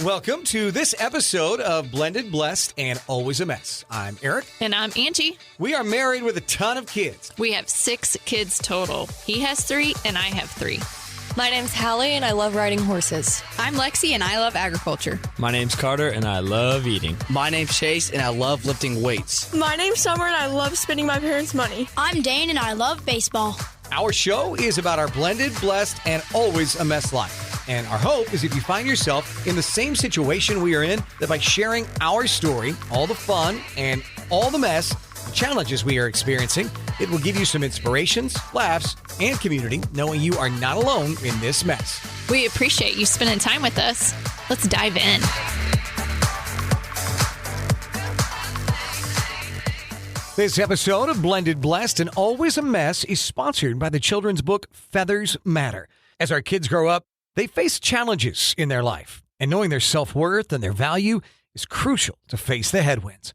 Welcome to this episode of Blended, Blessed, and Always a Mess. I'm Aric. And I'm Angie. We are married with a ton of kids. We have 6 kids total. He has 3 and I have 3. My name's Hallie and I love riding horses. I'm Lexi and I love agriculture. My name's Carter and I love eating. My name's Chase and I love lifting weights. My name's Summer and I love spending my parents' money. I'm Dane and I love baseball. Our show is about our blended, blessed, and always a mess life. And our hope is if you find yourself in the same situation we are in, that by sharing our story, all the fun and all the mess, the challenges we are experiencing, it will give you some inspirations, laughs, and community, knowing you are not alone in this mess. We appreciate you spending time with us. Let's dive in. This episode of Blended, Blessed, and Always a Mess is sponsored by the children's book Feathers Matter. As our kids grow up, they face challenges in their life, and knowing their self-worth and their value is crucial to face the headwinds.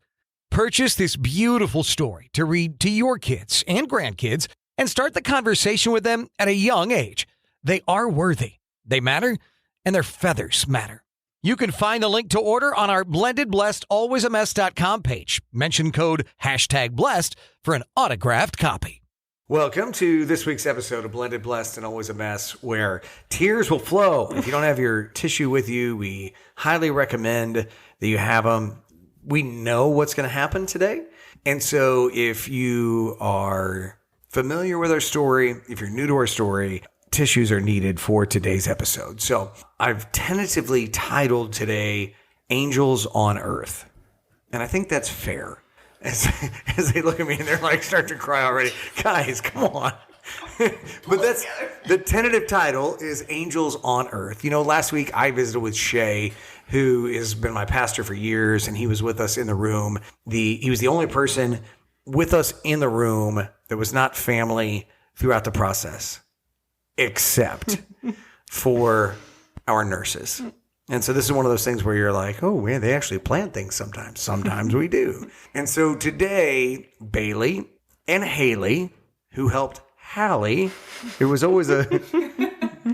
Purchase this beautiful story to read to your kids and grandkids and start the conversation with them at a young age. They are worthy, they matter, and their feathers matter. You can find a link to order on our Blended, Blessed, alwaysamess.com page. Mention code #blessed for an autographed copy. Welcome to this week's episode of Blended, Blessed, and Always a Mess, where tears will flow. If you don't have your tissue with you, we highly recommend that you have them. We know what's going to happen today. And so if you are familiar with our story, if you're new to our story, tissues are needed for today's episode. So I've tentatively titled today, Angels on Earth. And I think that's fair. As they look at me and they're like, start to cry already. Guys, come on. But that's the tentative title is Angels on Earth. You know, last week I visited with Shay, who has been my pastor for years, and he was with us in the room. He was the only person with us in the room that was not family throughout the process, except for our nurses. And so this is one of those things where you're like, oh, man, they actually plan things sometimes. Sometimes we do. And so today, Bailey and Haley, who helped Hallie, it was always at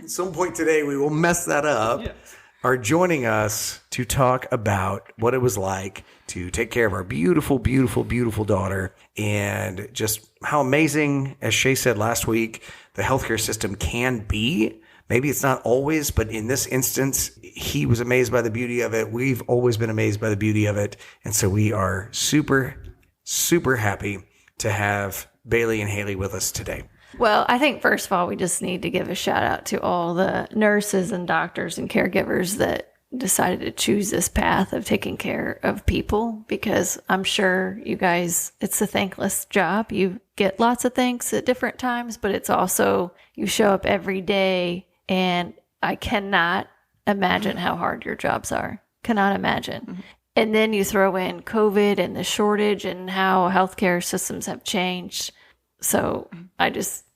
some point today we will mess that up, are joining us to talk about what it was like to take care of our beautiful, beautiful, beautiful daughter, and just how amazing, as Shay said last week, the healthcare system can be. Maybe it's not always, but in this instance, he was amazed by the beauty of it. We've always been amazed by the beauty of it. And so we are super, super happy to have Bailey and Haley with us today. Well, I think first of all, we just need to give a shout out to all the nurses and doctors and caregivers that decided to choose this path of taking care of people, because I'm sure you guys, it's a thankless job. You get lots of thanks at different times, but it's also, you show up every day. And I cannot imagine how hard your jobs are. Cannot imagine. Mm-hmm. And then you throw in COVID and the shortage and how healthcare systems have changed. So I just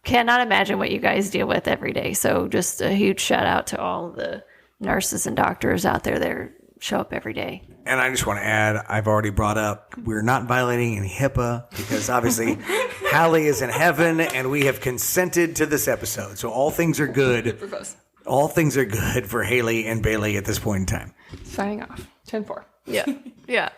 cannot imagine what you guys deal with every day. So just a huge shout out to all the nurses and doctors out there that show up every day. And I just want to add, I've already brought up, we're not violating any HIPAA because obviously Hallie is in heaven and we have consented to this episode. So all things are good. For both. All things are good for Haley and Bailey at this point in time. Signing off. 10-4. Yeah. Yeah.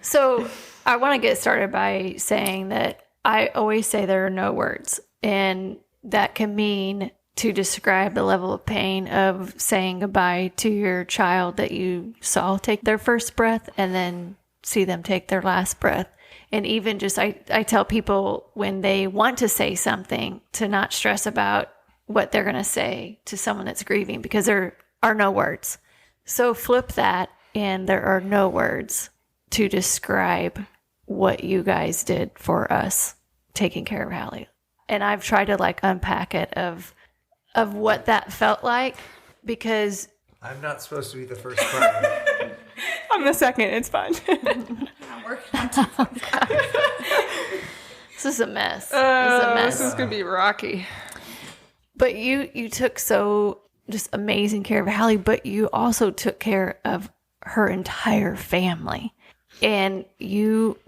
So I want to get started by saying that I always say there are no words. And that can mean to describe the level of pain of saying goodbye to your child that you saw take their first breath and then see them take their last breath. And even just, I tell people when they want to say something to not stress about what they're going to say to someone that's grieving, because there are no words. So flip that, and there are no words to describe what you guys did for us taking care of Hallie. And I've tried to unpack it of what that felt like, because I'm not supposed to be the first cry. I'm the second. It's fine. This is a mess. This is going to be rocky. But you took so just amazing care of Hallie, but you also took care of her entire family. And you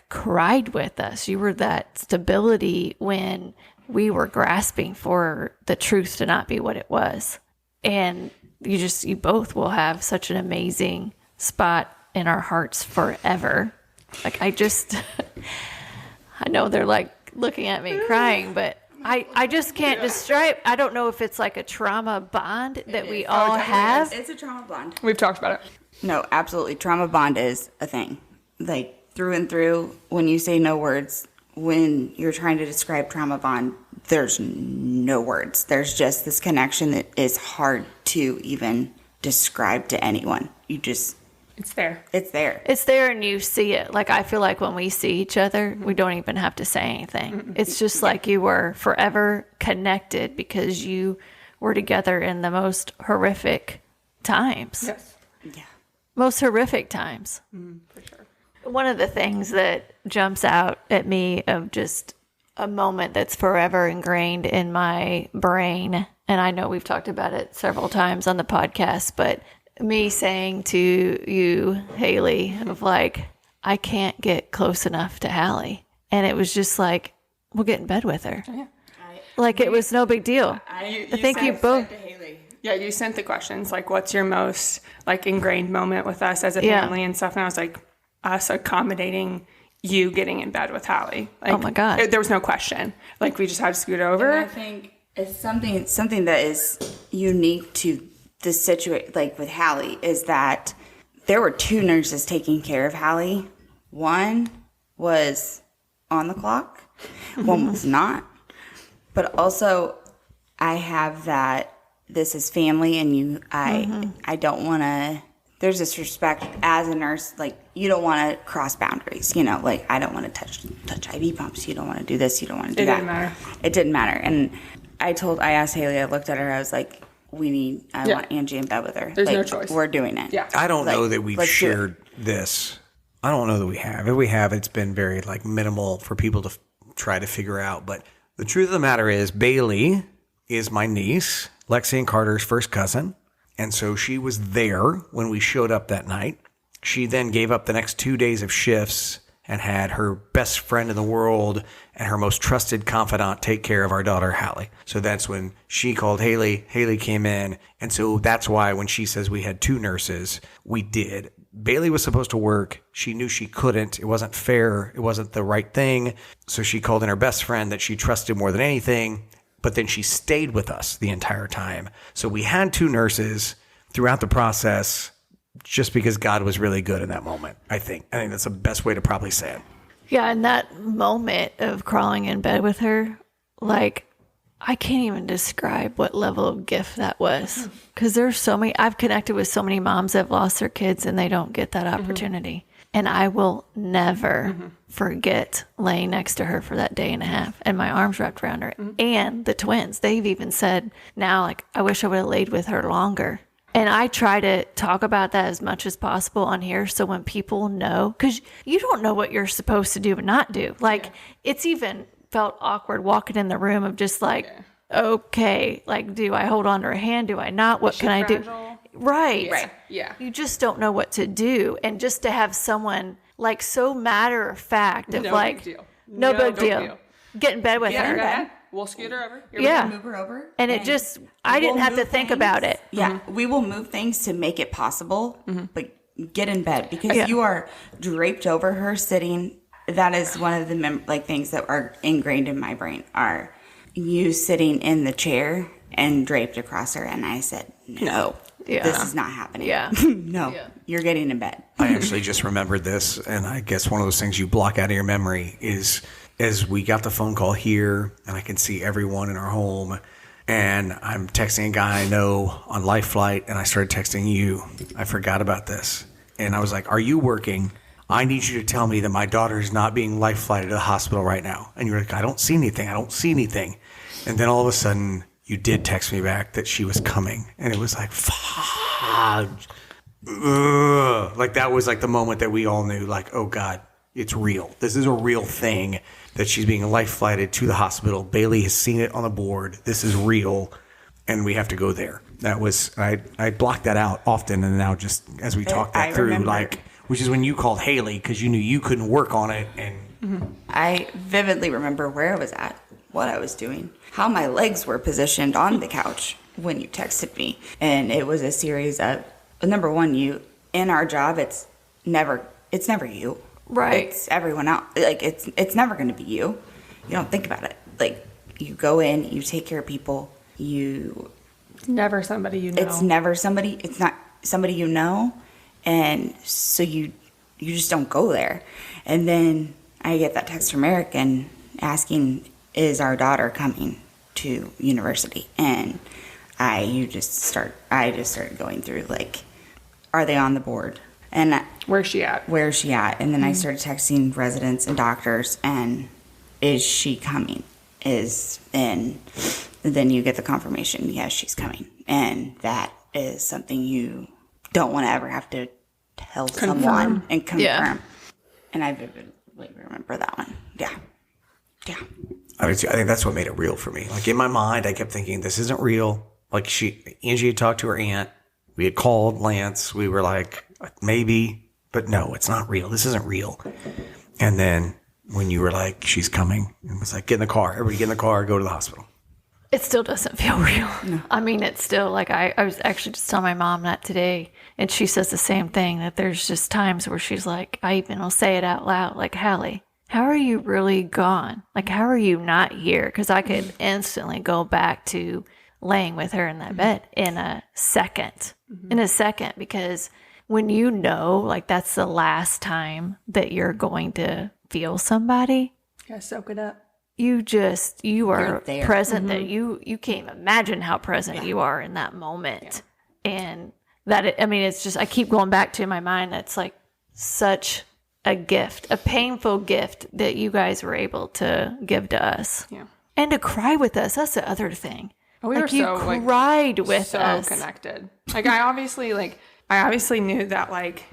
cried with us. You were that stability when we were grasping for the truth to not be what it was. And you both will have such an amazing spot in our hearts forever. Like I know they're like looking at me crying, but I just can't describe. I don't know if it's like a trauma bond that we all have. It's a trauma bond. We've talked about it. No, absolutely. Trauma bond is a thing. Like through and through, when you say no words, when you're trying to describe trauma bond, there's no words. There's just this connection that is hard to even describe to anyone. It's there. It's there. It's there and you see it. Like I feel like when we see each other, we don't even have to say anything. It's just like you were forever connected because you were together in the most horrific times. Yes. Yeah. Most horrific times. For sure. One of the things that jumps out at me of just a moment that's forever ingrained in my brain, and I know we've talked about it several times on the podcast, but me saying to you, Haley, of like, I can't get close enough to Hallie. And it was just like, we'll get in bed with her. Yeah. It was no big deal. I think you both. Yeah, you sent the questions, like, what's your most, like, ingrained moment with us as a family and stuff. And I was like, us accommodating you getting in bed with Hallie. Like, oh, my God. There was no question. Like, we just had to scoot over. And I think it's something that is unique to the situation, like with Hallie, is that there were 2 nurses taking care of Hallie. One was on the clock, one was not. But also, I have that this is family, and I don't want to. There's this respect as a nurse, like you don't want to cross boundaries. You know, like I don't want to touch IV pumps. You don't want to do this. You don't want to do that. It didn't matter. And I asked Haley. I looked at her. I was like, I want Angie in bed with her. There's like, no choice. We're doing it. Yeah. I don't know that we've shared this. I don't know that we have. If we have, it's been very like minimal for people to try to figure out. But the truth of the matter is, Bailey is my niece, Lexi and Carter's first cousin. And so she was there when we showed up that night. She then gave up the next 2 days of shifts and had her best friend in the world and her most trusted confidant take care of our daughter, Hallie. So that's when she called Haley. Haley came in. And so that's why when she says we had 2 nurses, we did. Bailey was supposed to work. She knew she couldn't. It wasn't fair. It wasn't the right thing. So she called in her best friend that she trusted more than anything. But then she stayed with us the entire time. So we had 2 nurses throughout the process just because God was really good in that moment, I think. I think that's the best way to probably say it. Yeah, and that moment of crawling in bed with her, like, I can't even describe what level of gift that was. Because there's so many, I've connected with so many moms that have lost their kids and they don't get that opportunity. And I will never forget laying next to her for that day and a half and my arms wrapped around her. And the twins, they've even said now, like, I wish I would have laid with her longer. And I try to talk about that as much as possible on here. So when people know, because you don't know what you're supposed to do and not do. Like, it's even felt awkward walking in the room of just like, okay, like, do I hold on to her hand? Do I not? What can I do? Right. Yeah. You just don't know what to do. And just to have someone like so matter of fact of no big deal. No big deal. Get in bed with her. Yeah. We'll scoot her over. We'll move her over. And it just, I didn't have to think about it. Yeah. We will move things to make it possible, but get in bed because you are draped over her sitting. That is one of the things that are ingrained in my brain are you sitting in the chair and draped across her. And I said, no. This is not happening. Yeah. No, you're getting in bed. I actually just remembered this, and I guess one of those things you block out of your memory is as we got the phone call here, and I can see everyone in our home, and I'm texting a guy I know on Life Flight, and I started texting you. I forgot about this, and I was like, are you working? I need you to tell me that my daughter is not being life flighted to the hospital right now. And you're like, I don't see anything. And then all of a sudden, you did text me back that she was coming. And it was like, fuck. Like that was like the moment that we all knew, like, oh God, it's real. This is a real thing that she's being life flighted to the hospital. Bailey has seen it on the board. This is real. And we have to go there. That was, I blocked that out often. And now just as we talked that through, like, which is when you called Haley because you knew you couldn't work on it. And I vividly remember where I was at, what I was doing, how my legs were positioned on the couch. when you texted me. And it was a series of, number one, you, in our job, it's never you. Right. It's everyone else. Like, it's never going to be you. You don't think about it. Like, you go in, you take care of people, It's never somebody you know. It's never somebody, it's not somebody you know. And so you just don't go there. And then I get that text from Aric and asking, is our daughter coming to university? And I just started going through, like, are they on the board? And Where's she at? And then I started texting residents and doctors, and is she coming? And then you get the confirmation, yes, she's coming. And that is something you don't want to ever have to tell someone and confirm. Yeah. And I vividly remember that one. Yeah. I think that's what made it real for me. Like, in my mind, I kept thinking, this isn't real. Like, Angie had talked to her aunt. We had called Lance. We were like, maybe, but no, it's not real. This isn't real. And then when you were like, she's coming, it was like, get in the car. Everybody get in the car, go to the hospital. It still doesn't feel real. No. I mean, it's still like, I was actually just telling my mom that today, and she says the same thing, that there's just times where she's like, I even will say it out loud, like, Hallie, how are you really gone? Like, how are you not here? Because I could instantly go back to laying with her in that bed in a second. Because when you know, like, that's the last time that you're going to feel somebody. Yeah, soak it up. You are present, that you can't imagine how present you are in that moment. Yeah. And it's just, I keep going back to in my mind, that's like such a gift, a painful gift that you guys were able to give to us. Yeah. And to cry with us. That's the other thing. Oh, we were so cried with us. So connected. Like, I obviously knew that, like,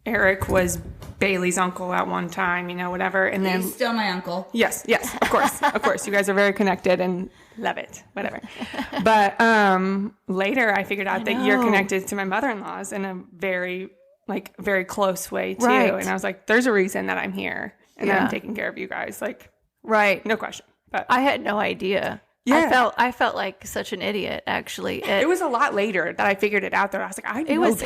Aric was Bailey's uncle at one time, whatever. And then he's still my uncle. Yes, of course. You guys are very connected and love it, whatever. But later I figured out that you're connected to my mother-in-law's in a very close way too. Right. And I was like, there's a reason that I'm here and that I'm taking care of you guys. Like, right. No question. But I had no idea. Yeah. I felt like such an idiot, actually. It was a lot later that I figured it out, though. I was like, It was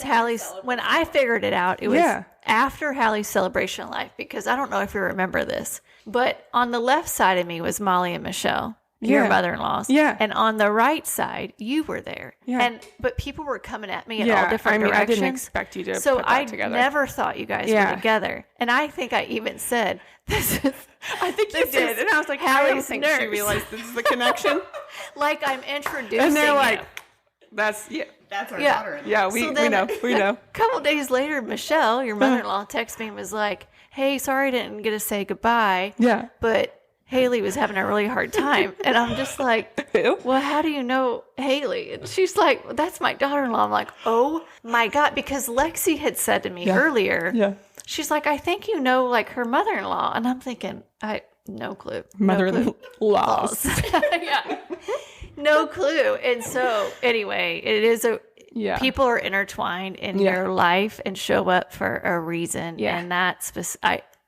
Hallie's. When I figured it out, it was after Hallie's celebration of life, because I don't know if you remember this, but on the left side of me was Molly and Michelle, your mother-in-laws. Yeah. And on the right side, you were there. Yeah. But people were coming at me in all different directions. I didn't expect you to put that together. So I never thought you guys were together. And I think I even said, I think you did. And I was like, I don't think she realized this is the connection. Like, I'm introducing And they're like, you. That's our daughter. Yeah, we know. A couple days later, Michelle, your mother-in-law, texted me and was like, hey, sorry I didn't get to say goodbye. Yeah. But Haley was having a really hard time. And I'm just like, well, how do you know Haley? And she's like, well, that's my daughter-in-law. I'm like, oh my God. Because Lexi had said to me earlier, she's like, I think you know, like, her mother-in-law. And I'm thinking, no clue. Mother-in-laws. Yeah. No clue. And so anyway, it is people are intertwined in your life and show up for a reason. Yeah. And that's,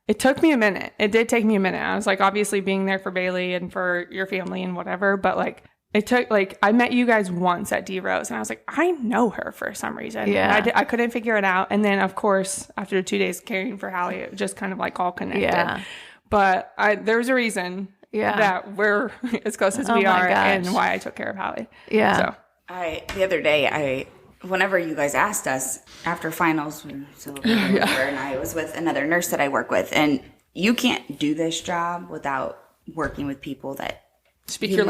it took me a minute. It did take me a minute. I was like, obviously being there for Bailey and for your family and whatever, but like, it took, like, I met you guys once at D Rose and I was like, I know her for some reason. Yeah. And I couldn't figure it out. And then, of course, after 2 days caring for Hallie, it just kind of like all connected. Yeah. But there's a reason that we're as close as we are and why I took care of Hallie. Yeah. So the other day, whenever you guys asked us after finals, and I was with another nurse that I work with, and you can't do this job without working with people that speak your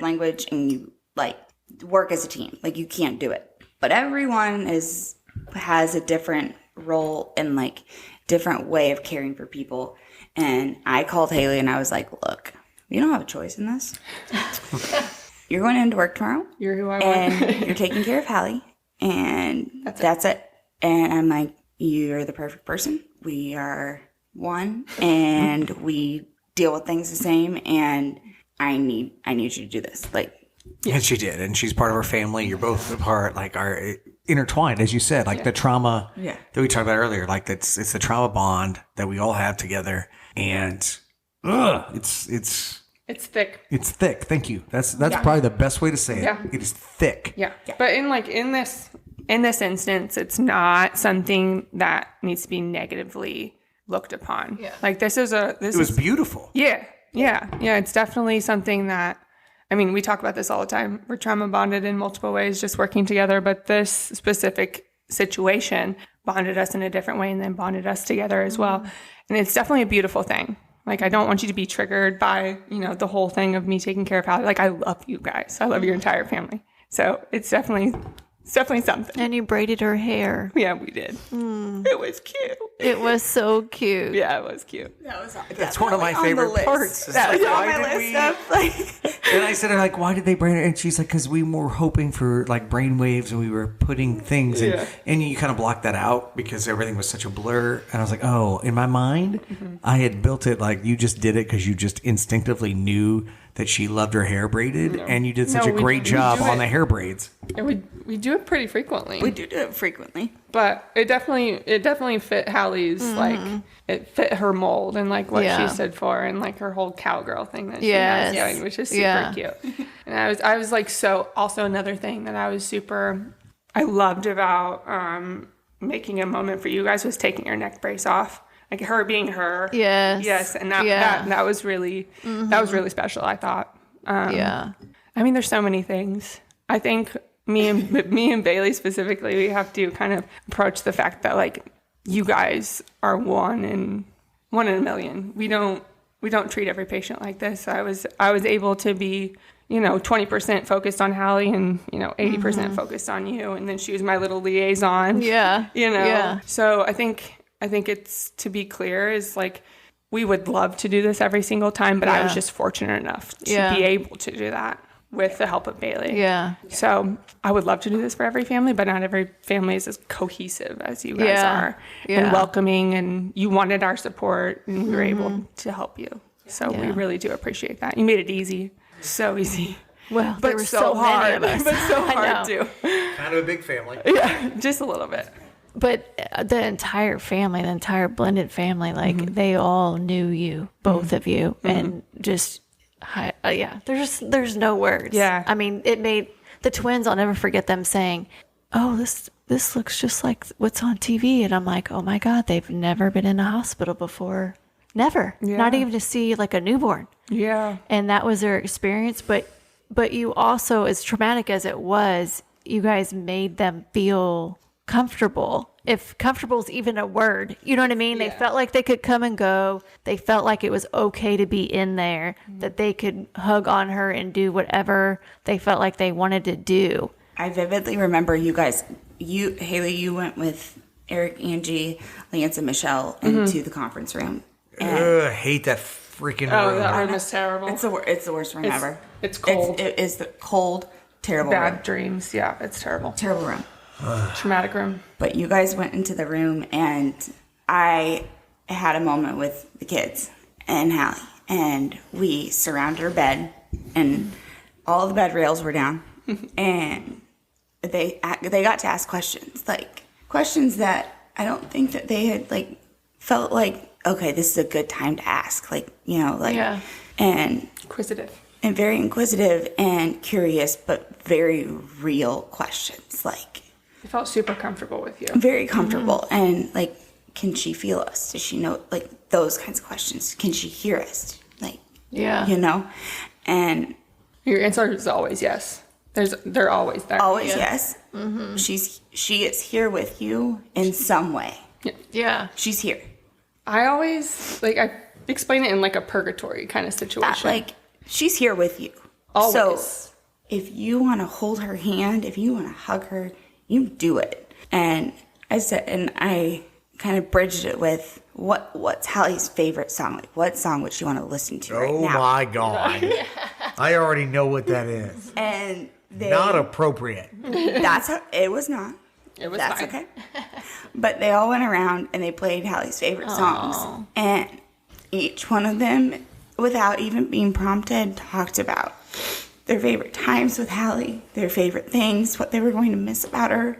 language and you like work as a team. Like, you can't do it. But everyone has a different role and like different way of caring for people. And I called Haley and I was like, look, you don't have a choice in this. You're going into work tomorrow. You're who I want. And you're taking care of Hallie. And that's it. And I'm like, you're the perfect person. We are one. And we deal with things the same. And I need you to do this. Like, and she did. And she's part of our family. You're both a part, like, are intertwined, as you said, like the trauma that we talked about earlier. Like, it's the trauma bond that we all have together. And it's It's thick. It's thick. Thank you. That's probably the best way to say it. Yeah. It is thick. Yeah. But in this instance, it's not something that needs to be negatively looked upon. Yeah. Like it was beautiful. Yeah. Yeah. Yeah. It's definitely something that, I mean, we talk about this all the time. We're trauma bonded in multiple ways, just working together. But this specific situation bonded us in a different way and then bonded us together as well. And it's definitely a beautiful thing. Like, I don't want you to be triggered by, the whole thing of me taking care of Hallie. Like, I love you guys. I love your entire family. So it's definitely something. And you braided her hair. Yeah, we did. It was cute. It was so cute. Yeah, it was cute. That's one of my favorite parts. That was on my list. And I said, like, why did they braid it? And she's like, because we were hoping for like brain waves and we were putting things in. And you kind of blocked that out because everything was such a blur. And I was like, oh, in my mind, I had built it like you just did it because you just instinctively knew that she loved her hair braided. And you did such a great job on the hair braids. And we do it pretty frequently. We do it frequently. But it definitely fit Hallie's, like, it fit her mold and, like, what she stood for and, like, her whole cowgirl thing that she has going, which is super cute. And I was like, so also another thing that I loved about making a moment for you guys was taking her neck brace off. Like, her being her. Yes. And that was really, that was really special, I thought. I mean, there's so many things. I think me and Bailey specifically, we have to kind of approach the fact that, like, you guys are one in a million. We don't treat every patient like this. I was able to be, 20% focused on Hallie and, 80% focused on you. And then she was my little liaison. Yeah. Yeah. So I think it's, to be clear, is like, we would love to do this every single time, but I was just fortunate enough to be able to do that with the help of Bailey. Yeah. So I would love to do this for every family, but not every family is as cohesive as you guys are and welcoming, and you wanted our support and we were able to help you. So we really do appreciate that. You made it easy. So easy. Well, but there were so hard. many of us. But so hard too. Kind of a big family. Yeah, just a little bit. But the entire family, the entire blended family, like they all knew you, both of you, and just, there's no words. Yeah. I mean, it made the twins, I'll never forget them saying, oh, this looks just like what's on TV. And I'm like, oh my God, they've never been in a hospital before. Never. Yeah. Not even to see like a newborn. Yeah. And that was their experience. But you also, as traumatic as it was, you guys made them feel comfortable, if comfortable is even a word. You know what I mean? They felt like they could come and go. They felt like it was okay to be in there, that they could hug on her and do whatever they felt like they wanted to do. I vividly remember you guys, Haley, you went with Aric, Angie, Lance, and Michelle into the conference room. I hate that freaking room. That room is terrible. It's the worst room ever. It's cold. It is the cold, terrible Bad room. dreams. Yeah, it's terrible. Terrible room. Traumatic room. But you guys went into the room, and I had a moment with the kids and Hallie, and we surrounded her bed, and all the bed rails were down, and they got to ask questions, like questions that I don't think that they had like felt like, okay, this is a good time to ask, like, and inquisitive. And very inquisitive and curious, but very real questions, like. I felt super comfortable with you. Very comfortable. And, like, can she feel us? Does she know, like, those kinds of questions? Can she hear us? Like, And your answer is always yes. They're always there. Always yes. Mm-hmm. She is here with you in some way. Yeah. She's here. I always, I explain it in, like, a purgatory kind of situation. She's here with you. Always. So, if you want to hold her hand, if you want to hug her, you do it. And I said, and I kind of bridged it with what's Hallie's favorite song? Like, what song would she want to listen to right now? Oh my God. I already know what that is. And not appropriate. That's how it was not. It was That's fine. okay. But they all went around and they played Hallie's favorite songs. And each one of them, without even being prompted, talked about their favorite times with Hallie, their favorite things, what they were going to miss about her.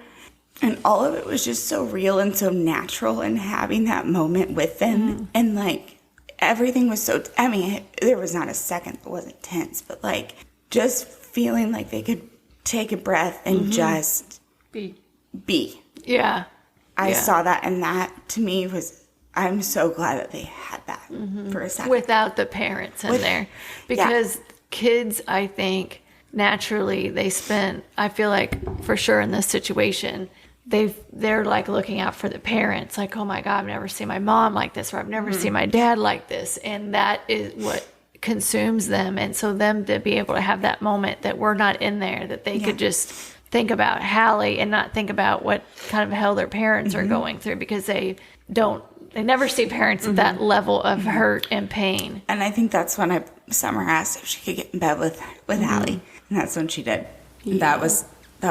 And all of it was just so real and so natural, and having that moment with them. And, like, everything was so, I mean, there was not a second that wasn't tense, but like just feeling like they could take a breath and just be. Yeah. I saw that, and that to me was, I'm so glad that they had that for a second. Without the parents in there. Because kids, I think, naturally, I feel like for sure in this situation, they're like looking out for the parents. Like, oh my God, I've never seen my mom like this, or I've never seen my dad like this. And that is what consumes them. And so them to be able to have that moment that we're not in there, that they could just think about Hallie and not think about what kind of hell their parents are going through, because they never see parents at that level of hurt and pain. And I think that's when Summer asked if she could get in bed with Hallie, and that's when she did. That was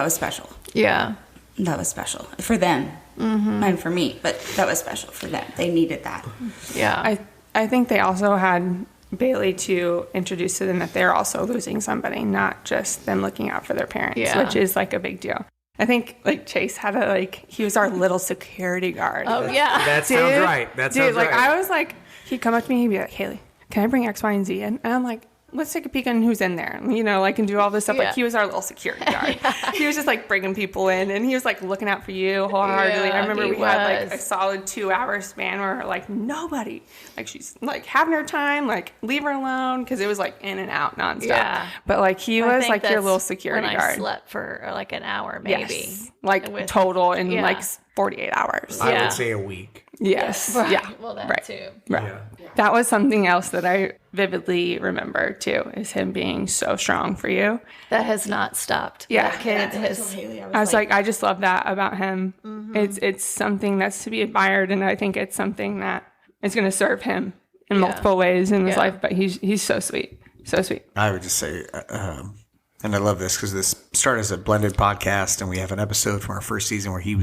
special. Yeah. That was special for them and for me, but that was special for them. They needed that. Yeah. I think they also had Bailey to introduce to them that they're also losing somebody, not just them looking out for their parents, which is like a big deal. I think like Chase had he was our little security guard. Oh yeah. That sounds right. That sounds right. I was like, he'd come up to me, he'd be like, Haley, can I bring X, Y, and Z in? And I'm like, let's take a peek on who's in there, and do all this stuff. Like, he was our little security guard. He was just like bringing people in, and he was like looking out for you wholeheartedly. I remember we had like a solid 2-hour span where like nobody, like she's like having her time, like leave her alone, because it was like in and out nonstop. Yeah. But like he was like your little security guard. I slept for like an hour maybe. Like total in like 48 hours. I would say a week. Yes. Right. Yeah. Well, that too. Right. Yeah. That was something else that I vividly remember too, is him being so strong for you. That has not stopped. Yeah. That kid has. I was like, I just love that about him. It's something that's to be admired, and I think it's something that is going to serve him in multiple ways in his life. But he's so sweet. So sweet. I would just say, and I love this because this started as a blended podcast, and we have an episode from our first season where he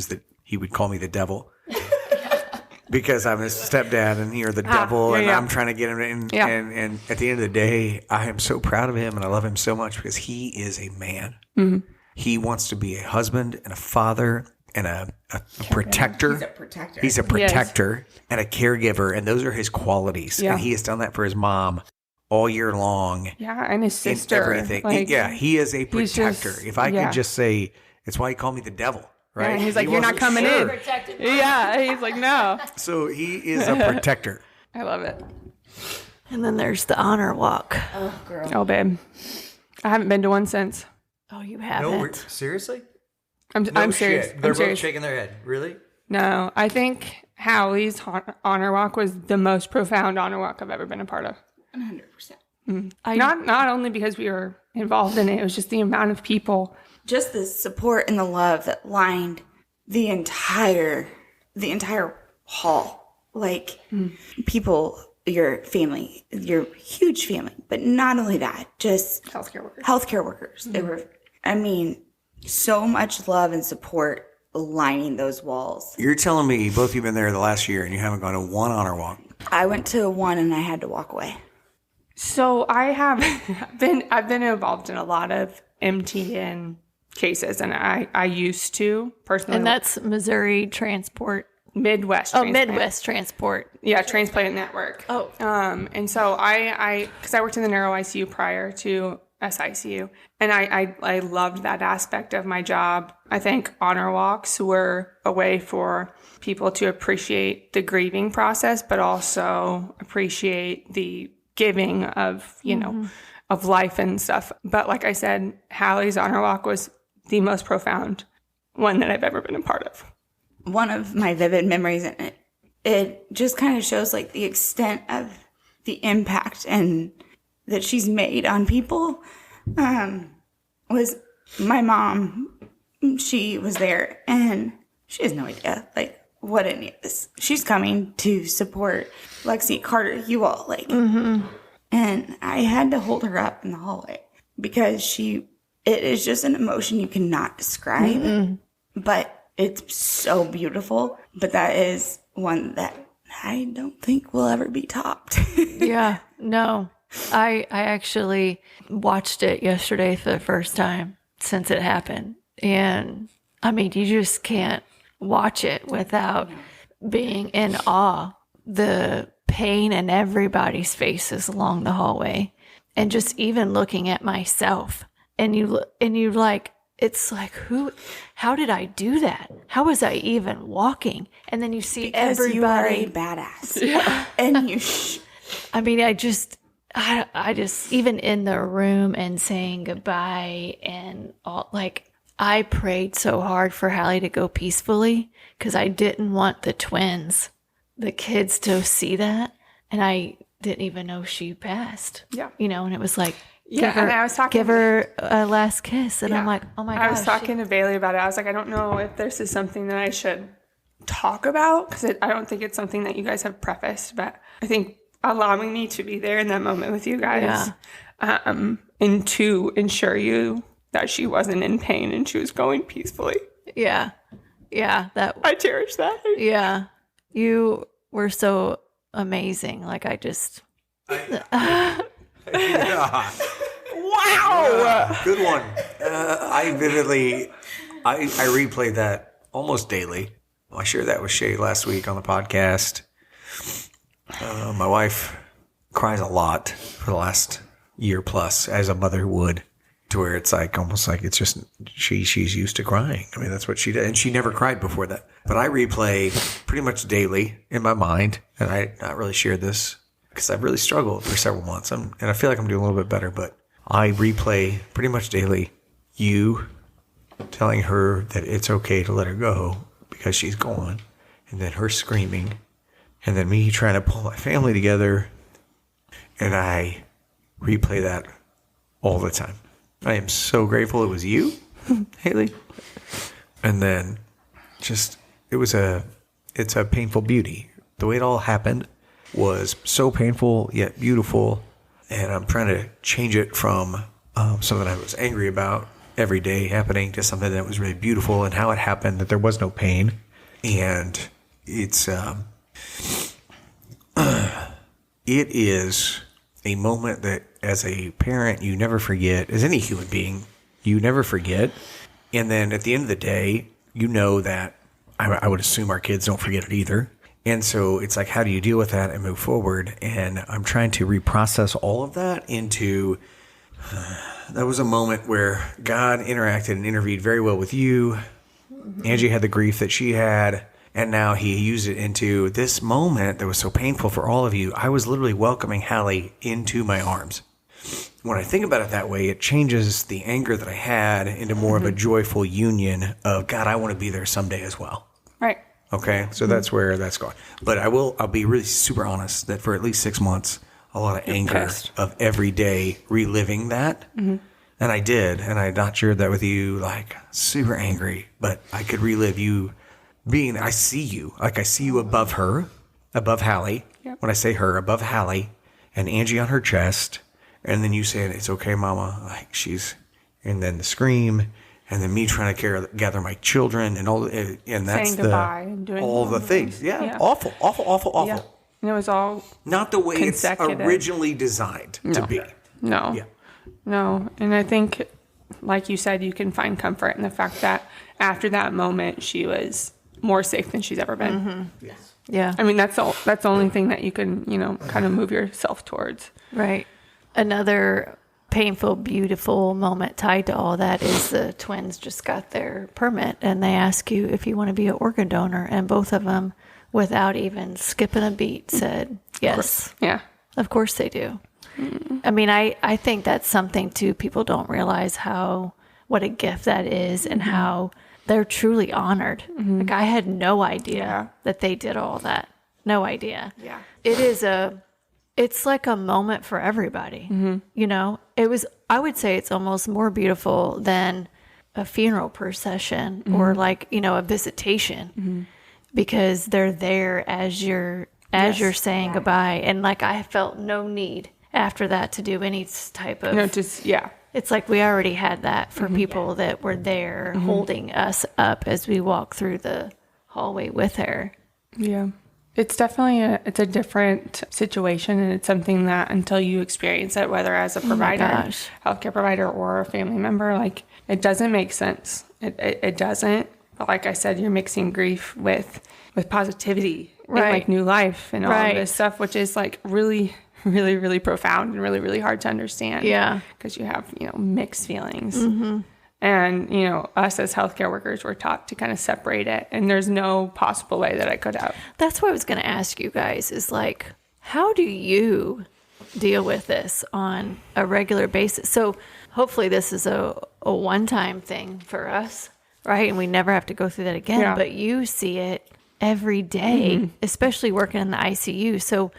would call me the devil. Because I'm his stepdad and you're the devil, and I'm trying to get him in. And at the end of the day, I am so proud of him and I love him so much because he is a man. He wants to be a husband and a father and a protector. He's a protector and a caregiver, and those are his qualities. And he has done that for his mom all year long. Yeah, and his sister. Everything. He is a protector. If I could just say, it's why he called me the devil. Right. Yeah, and he's like, you're not coming in. Yeah. He's like, no. So he is a protector. I love it. And then there's the honor walk. Oh, girl. Oh, babe. I haven't been to one since. Oh, you haven't? No, seriously? I'm serious. They're I'm serious. both shaking their head. Really? No, I think Hallie's honor walk was the most profound honor walk I've ever been a part of. 100%. Not only because we were involved in it, it was just the amount of people. Just the support and the love that lined the entire hall. Like people, your family, your huge family, but not only that, just healthcare workers. They were, so much love and support lining those walls. You're telling me both of you have been there the last year and you haven't gone to one honor walk? I went to one and I had to walk away. So I have I've been involved in a lot of MTN cases, and I used to personally. And that's Missouri Transport. Midwest. Midwest Transport. Yeah, Transplant Network. Oh. And so because I worked in the neuro ICU prior to SICU, and I loved that aspect of my job. I think honor walks were a way for people to appreciate the grieving process, but also appreciate the giving of, of life and stuff. But like I said, Hallie's honor walk was the most profound one that I've ever been a part of. One of my vivid memories in it just kind of shows like the extent of the impact and that she's made on people, was my mom. She was there and she has no idea like what any of this. She's coming to support Lexi, Carter, you all and I had to hold her up in the hallway because it is just an emotion you cannot describe, but it's so beautiful. But that is one that I don't think will ever be topped. Yeah, no. I actually watched it yesterday for the first time since it happened. And you just can't watch it without being in awe. The pain in everybody's faces along the hallway, and just even looking at myself, and you like, it's like, how did I do that? How was I even walking? And then you see because everybody. You are a badass. Yeah. And you I mean, I just even in the room and saying goodbye and all, like, I prayed so hard for Hallie to go peacefully because I didn't want the twins, the kids, to see that. And I didn't even know she passed. Yeah. And it was like, yeah, and I was talking give her a last kiss. And I'm like, oh my gosh. I was talking to Bailey about it. I was like, I don't know if this is something that I should talk about, because I don't think it's something that you guys have prefaced, but I think allowing me to be there in that moment with you guys, and to ensure you that she wasn't in pain and she was going peacefully. Yeah. Yeah. I cherish that. Yeah. You were so amazing. Like, I just... Yeah. Wow. Good one. I replay that almost daily. I shared that with Shay last week on the podcast. My wife cries a lot for the last year plus, as a mother would, to where it's like almost like it's just she's used to crying. I mean, that's what she did, and she never cried before that. But I replay pretty much daily in my mind, and I not really shared this because I've really struggled for several months, and I feel like I'm doing a little bit better. But I replay pretty much daily you telling her that it's okay to let her go because she's gone, and then her screaming, and then me trying to pull my family together, and I replay that all the time. I am so grateful it was you, Haley. And then just, it's a painful beauty. The way it all happened was so painful yet beautiful, and I'm trying to change it from something I was angry about every day happening to something that was really beautiful and how it happened, that there was no pain. And it's it is a moment that, as a parent, you never forget. As any human being, you never forget. And then at the end of the day, you know that I would assume our kids don't forget it either. And so it's like, how do you deal with that and move forward? And I'm trying to reprocess all of that into, that was a moment where God interacted and intervened very well with you. Mm-hmm. Angie had the grief that she had, and now he used it into this moment that was so painful for all of you. I was literally welcoming Hallie into my arms. When I think about it that way, it changes the anger that I had into more of a joyful union of, God, I want to be there someday as well. Right. Okay, so that's where that's going. But I'll be really super honest that for at least 6 months, a lot of anger of every day reliving that. Mm-hmm. And I did, and I not shared that with you, like super angry, but I could relive you being, I see you above her, above Hallie. Yep. When I say her, above Hallie, and Angie on her chest, and then you saying, it's okay, Mama, like and then the scream, and then me trying to gather my children, and all, and that's saying goodbye and doing all the things. Yeah. Awful. Yeah. And it was all not the way it's originally designed to be. No. Yeah. No. And I think, like you said, you can find comfort in the fact that after that moment, she was more safe than she's ever been. Mm-hmm. Yes. Yeah. I mean, that's the only thing that you can, kind of move yourself towards. Right. Another painful, beautiful moment tied to all that is the twins just got their permit, and they ask you if you want to be an organ donor, and both of them, without even skipping a beat, said yes. Yeah. Of course they do. Mm. I mean, I think that's something too. People don't realize what a gift that is, and how they're truly honored. Mm-hmm. Like, I had no idea that they did all that. No idea. Yeah. It's like a moment for everybody. Mm-hmm. I would say it's almost more beautiful than a funeral procession, mm-hmm. or like, a visitation, mm-hmm. because they're there as you're saying goodbye. And like, I felt no need after that to do any type of, it's like we already had that for mm-hmm. people that were there, mm-hmm. holding us up as we walk through the hallway with her. Yeah. It's definitely a different situation, and it's something that until you experience it, whether as a provider, healthcare provider, or a family member, like, it doesn't make sense. It doesn't. But like I said, you're mixing grief with positivity and Right. like new life and all Right. of this stuff, which is like really, really, really profound and really, really hard to understand. Yeah. Because you have, mixed feelings. And, us as healthcare workers, we're taught to kind of separate it. And there's no possible way that I could have. That's what I was going to ask you guys is like, how do you deal with this on a regular basis? So hopefully this is a one-time thing for us, right? And we never have to go through that again. Yeah. But you see it every day, especially working in the ICU. So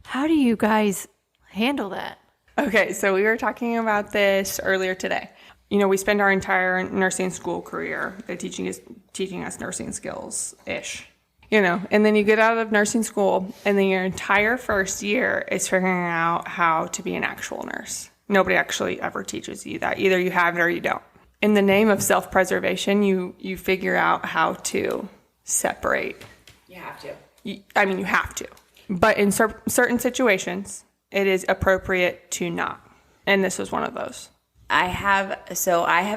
how do you guys handle that? Okay, so we were talking about this earlier today. We spend our entire nursing school career teaching us nursing skills-ish. And then you get out of nursing school, and then your entire first year is figuring out how to be an actual nurse. Nobody actually ever teaches you that. Either you have it or you don't. In the name of self-preservation, you figure out how to separate. You have to. You have to. But in certain situations, it is appropriate to not. And this was one of those. I have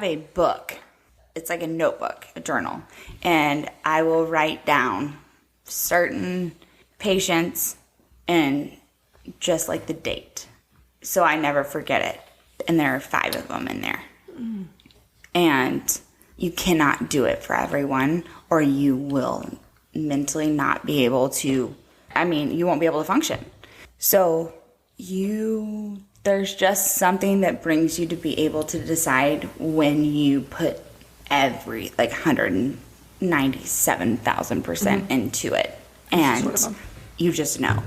a book. It's like a notebook, a journal. And I will write down certain patients and just like the date. So I never forget it. And there are 5 of them in there. And you cannot do it for everyone, or you will mentally not be able to, you won't be able to function. So there's just something that brings you to be able to decide when you put every 197,000% into it. And you just know.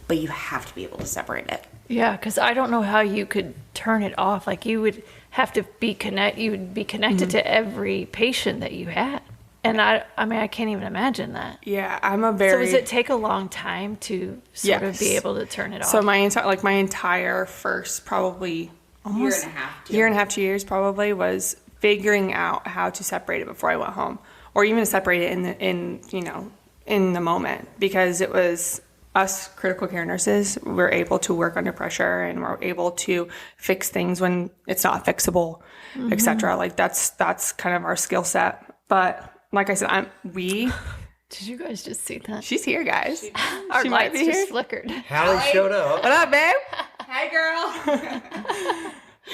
But you have to be able to separate it. Yeah, because I don't know how you could turn it off. Like you would have to be connected to every patient that you had. And I can't even imagine that. Yeah, So does it take a long time to sort of be able to turn it off? So my entire first probably almost year and a half, 2 years probably was figuring out how to separate it before I went home, or even to separate it in the moment, because it was us critical care nurses. We're able to work under pressure, and we're able to fix things when it's not fixable, etc. Like that's kind of our skill set. But like I said, Did you guys just see that? She's here, guys. Our she might lights be just here. flickered. Hallie showed up. What up, babe? Hey, girl.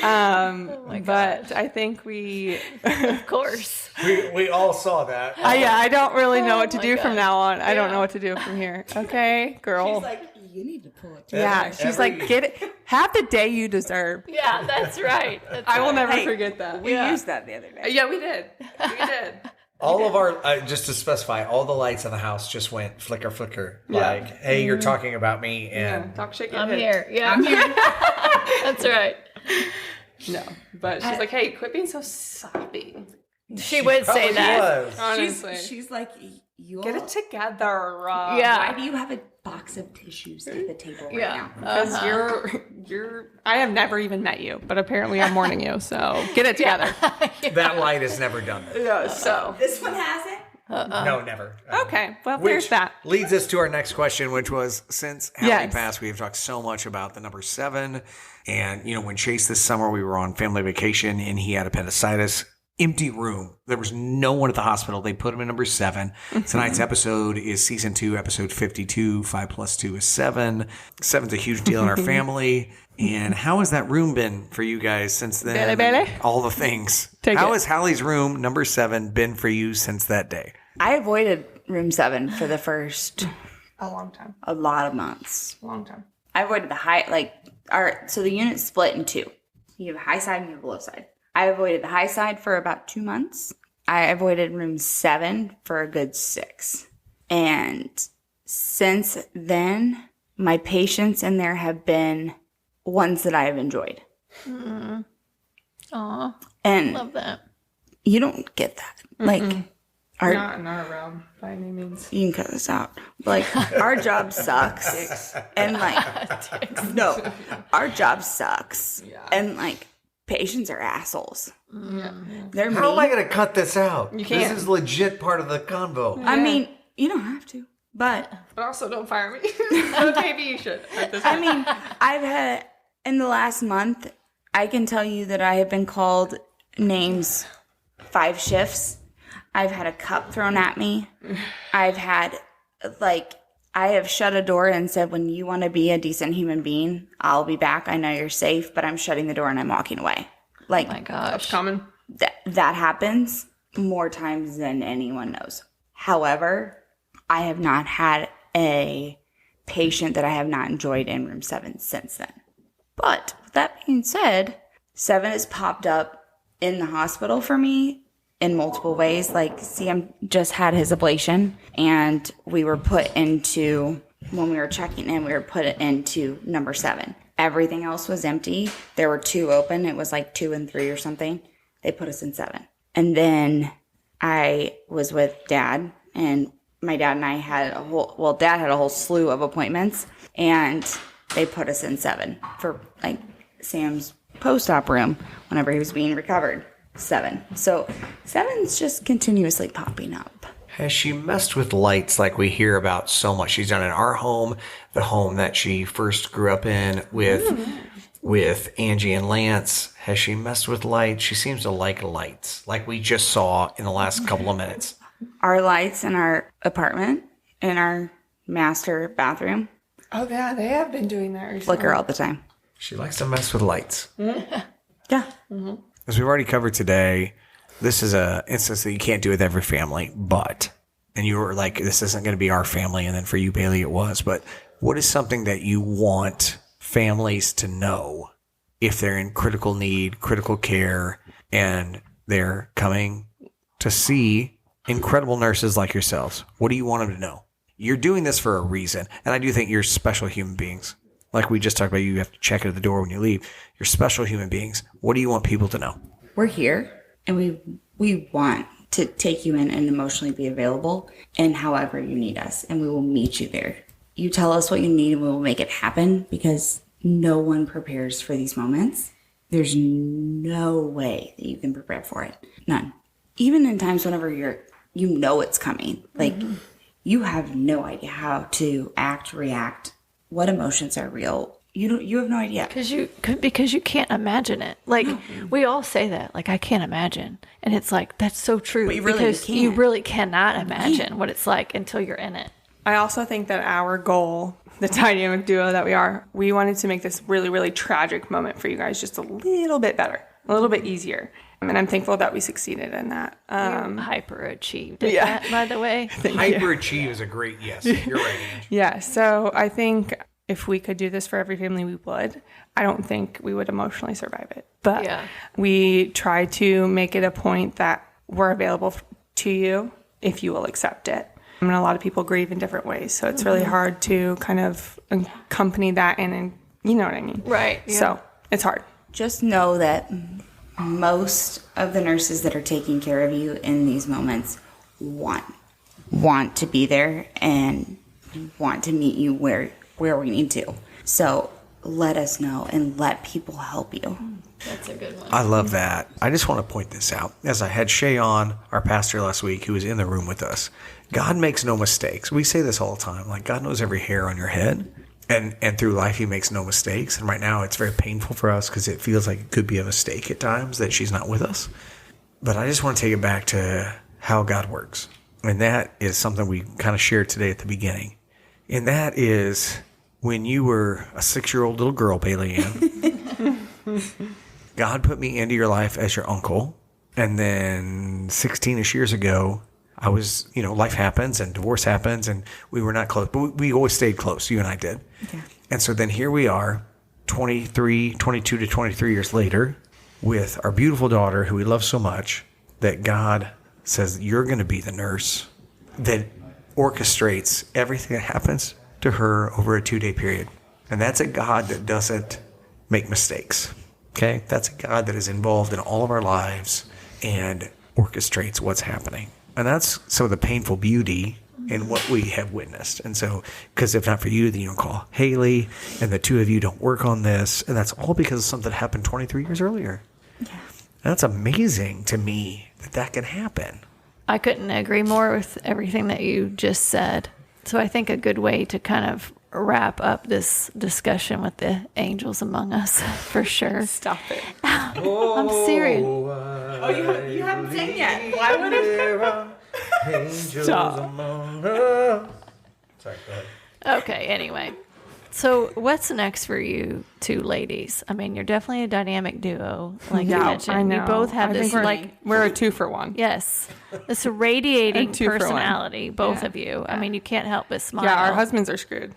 But I think Of course. We all saw that. I don't really know what to my do from gosh. now on. I don't know what to do from here. Okay, girl. She's like, you need to pull it. Yeah, she's like, get it. Have the day you deserve. Yeah, that's right. I will never forget that. We used that the other day. Yeah, we did. We did. All of our, just to specify, all the lights in the house just went flicker, flicker. Like, hey, you're talking about me, and Talk shit. I'm here. Yeah, I'm here. That's right. No, but she's like, hey, quit being so soppy. She would say probably that. was. Honestly, She's like, you get it together. Yeah. Why do you have a box of tissues at the table right now? Because you're. I have never even met you, but apparently I'm mourning you. So get it together. That light has never done that. Yeah. So This one hasn't. No, never. okay. Well, Which there's that. leads us to our next question, which was, since Hallie Yes. passed, we have talked so much about the number 7. And, when Chase this summer, we were on family vacation and he had appendicitis. Empty room. There was no one at the hospital. They put him in number 7. Tonight's episode is season 2, episode 52. 5 + 2 is 7. 7's a huge deal in our family. And how has that room been for you guys since then? Bailey? All the things. Take How it. has Hallie's room, number 7, been for you since that day? I avoided room 7 for the first A long time. a lot of months. Long time. I avoided the so the unit's split in 2. You have a high side and you have a low side. I avoided the high side for about 2 months. I avoided room 7 for a good 6. And since then, my patients in there have been ones that I have enjoyed. Aw, And love that. you don't get that. Like, Not in our realm by any means. you can cut this out. Like, our job sucks. And no, our job sucks. And patients are assholes. They're How am I mean. going to cut this out? You can't. This is legit part of the convo. I mean, you don't have to, but But also, don't fire me. But maybe you should. At this I mean, I've had in the last month, I can tell you that I have been called names 5 shifts. I've had a cup thrown at me. I've had, I have shut a door and said, when you want to be a decent human being, I'll be back. I know you're safe, but I'm shutting the door and I'm walking away. Like, Oh my gosh. That's common. that happens more times than anyone knows. However, I have not had a patient that I have not enjoyed in room 7 since then. But with that being said, 7 has popped up in the hospital for me in multiple ways. Like, CM just had his ablation, and we were put into, when we were checking in, we were put into number 7. Everything else was empty. There were 2 open. It was like 2 and 3 or something. They put us in 7. And then I was with Dad, and my dad and I had Dad had a whole slew of appointments, and they put us in 7 for like Sam's post-op room whenever he was being recovered. 7. So 7's just continuously popping up. Has she messed with lights like we hear about so much? She's done in our home, the home that she first grew up in with Angie and Lance. Has she messed with lights? She seems to like lights, like we just saw in the last couple of minutes. Our lights in our apartment, in our master bathroom, Oh, yeah, they have been doing that recently. flicker all the time. She likes to mess with lights. Yeah. As we've already covered today, this is a instance that you can't do with every family, and you were like, this isn't going to be our family. And then for you, Bailey, it was. But what is something that you want families to know if they're in critical need, critical care, and they're coming to see incredible nurses like yourselves? What do you want them to know? You're doing this for a reason. And I do think you're special human beings. Like we just talked about, you have to check it at the door when you leave. You're special human beings. What do you want people to know? We're here, and we want to take you in and emotionally be available and however you need us, and we will meet you there. You tell us what you need and we will make it happen, because no one prepares for these moments. There's no way that you can prepare for it. None. Even in times whenever you know it's coming. Like, you have no idea how to act, react, what emotions are real. You have no idea. Because you can't imagine it. Like, we all say that. Like, I can't imagine. And it's like, that's so true. But you really because can't. you really cannot imagine what it's like until you're in it. I also think that our goal, the dynamic duo that we are, we wanted to make this really, really tragic moment for you guys just a little bit better, a little bit easier. And I'm thankful that we succeeded in that. Hyperachieved at that, by the way. Hyperachieve is a great yes. You're right, Angie. Yeah, so I think if we could do this for every family, we would. I don't think we would emotionally survive it. But we try to make it a point that we're available to you if you will accept it. I mean, a lot of people grieve in different ways, so it's really hard to kind of accompany that and you know what I mean? Right. Yeah. So it's hard. Just know that most of the nurses that are taking care of you in these moments want to be there and want to meet you where we need to. So let us know and let people help you. That's a good one. I love that. I just want to point this out. As I had Shay on, our pastor last week, who was in the room with us, God makes no mistakes. We say this all the time. Like, God knows every hair on your head. And through life, he makes no mistakes. And right now, it's very painful for us because it feels like it could be a mistake at times that she's not with us. But I just want to take it back to how God works. And that is something we kind of shared today at the beginning. And that is when you were a 6-year-old little girl, Bailey Ann, God put me into your life as your uncle. And then 16-ish years ago, I was, life happens and divorce happens and we were not close, but we always stayed close. You and I did. Okay. And so then here we are 22 to 23 years later with our beautiful daughter who we love so much that God says, you're going to be the nurse that orchestrates everything that happens to her over a 2-day period. And that's a God that doesn't make mistakes. Okay. That's a God that is involved in all of our lives and orchestrates what's happening. And that's some of the painful beauty in what we have witnessed. And so, because if not for you, then you don't call Haley, and the two of you don't work on this. And that's all because of something that happened 23 years earlier. Yeah. That's amazing to me that can happen. I couldn't agree more with everything that you just said. So I think a good way to kind of wrap up this discussion with the angels among us for sure. Stop it. I'm serious. Oh, you haven't sang yet. Why would it? Stop. Sorry, go ahead. Okay, anyway. So what's next for you two ladies? I mean, you're definitely a dynamic duo, like you mentioned. I know. You both have this, we're a 2-for-1. yes, this radiating 2-for-1. personality, both of you. I mean, you can't help but smile. Yeah, our husbands are screwed.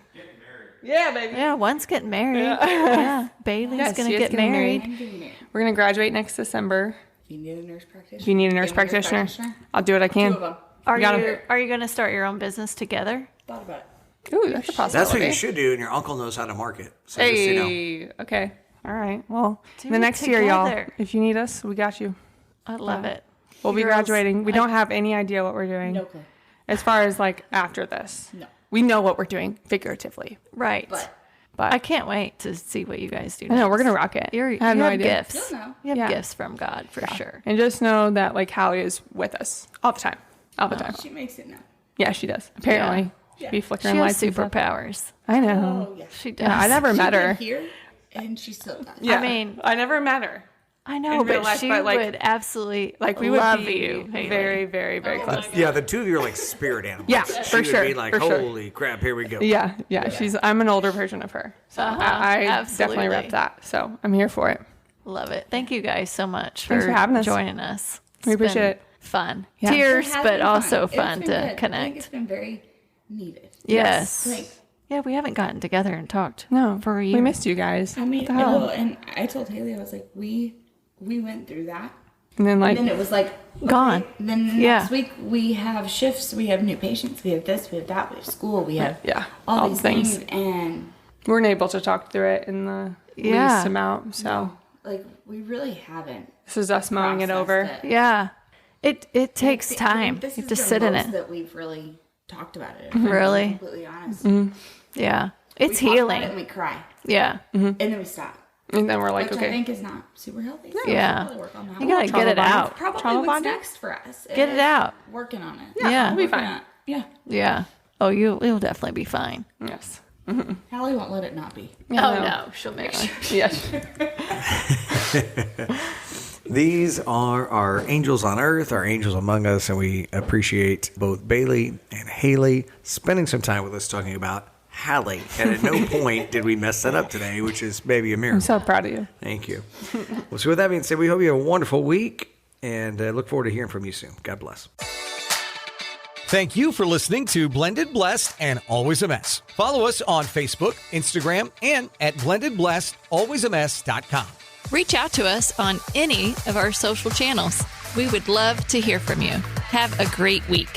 Yeah, baby. Yeah, one's getting married. Yeah, Bailey's Yes, going she to is get getting married. We're going to graduate next December. You need a nurse practitioner. If you need a nurse practitioner, I'll do what I can. 2 of them. Are Got you 'em. are you going to start your own business together? Thought about it. Ooh, that's a possibility. That's what you should do, and your uncle knows how to market. So just, you know. Hey, okay. All right. Well, Do the it next year, y'all, together. if you need us, we got you. I love it. We'll be Girls, graduating. We don't have any idea what we're doing. No clue. As far as like after this. No. We know what we're doing figuratively. Right. But I can't wait to see what you guys do. I know, we're next. going to rock it. You I have no have idea. gifts. You'll know. You have Yeah. gifts from God for sure. And just know that like Hallie is with us all the time. All the time. She makes it now. Yeah, she does. Apparently. She'd be She flickering has lights and stuff. superpowers. I know. Oh, yeah. She does. Yeah, I never met her. Here, and she still does. Yeah. I mean- I never met her. I know, in real but life, she but, like- would absolutely Like we would love be you, Haley. very, very, very close. Yeah, the two of you are like spirit animals. Yeah, She for would sure. be like, for sure. holy crap, here we go. Yeah, yeah. I'm an older version of her. So I absolutely. definitely rep that. So I'm here for it. Love it. Thank you guys so much Thanks for having us. joining us. We It's been appreciate it. Fun. Yeah. Tears, It has but been also It's fun been to good. I think connect. it's been very needed. Yes. Like, Yeah, we haven't gotten together and talked No, for a year. we missed you guys. I mean, What the hell? well, and I told Haley, I was like, we went through that. And then like And then it was like, Gone. Then Yeah. next week we have shifts, we have new patients, we have this, we have that, we have school, we have Yeah, all all these the things. things. And we weren't able to talk through it in the Yeah. least amount. So like, we really haven't. this is us mowing it over. processed it. Yeah. It takes I think time. This You is have to the sit in most it. that we've really talked about it. if I'm being Really? completely honest. Yeah. We It's talk about healing. it and we cry. Yeah. And then we stop. And then we're like, Which I okay. think is not super healthy. So Yeah. we'll probably work on that. You gotta get it Trauma out. Probably Trauma what's bonding? next for us. Get it is out. Working on it. Yeah. We'll be Working fine. on it. Yeah. Yeah. Oh, you'll definitely be fine. Yes. Hallie won't let it not be. Yeah, Oh no, she'll make sure. Yes. These are our angels on earth, our angels among us, and we appreciate both Bailey and Haley spending some time with us talking about Hallie. And at no point did we mess that up today, which is maybe a miracle. I'm so proud of you. Thank you. Well, so with that being said, we hope you have a wonderful week and look forward to hearing from you soon. God bless. Thank you for listening to Blended Blessed and Always a Mess. Follow us on Facebook, Instagram, and at blendedblessedalwaysamess.com. Reach out to us on any of our social channels. We would love to hear from you. Have a great week.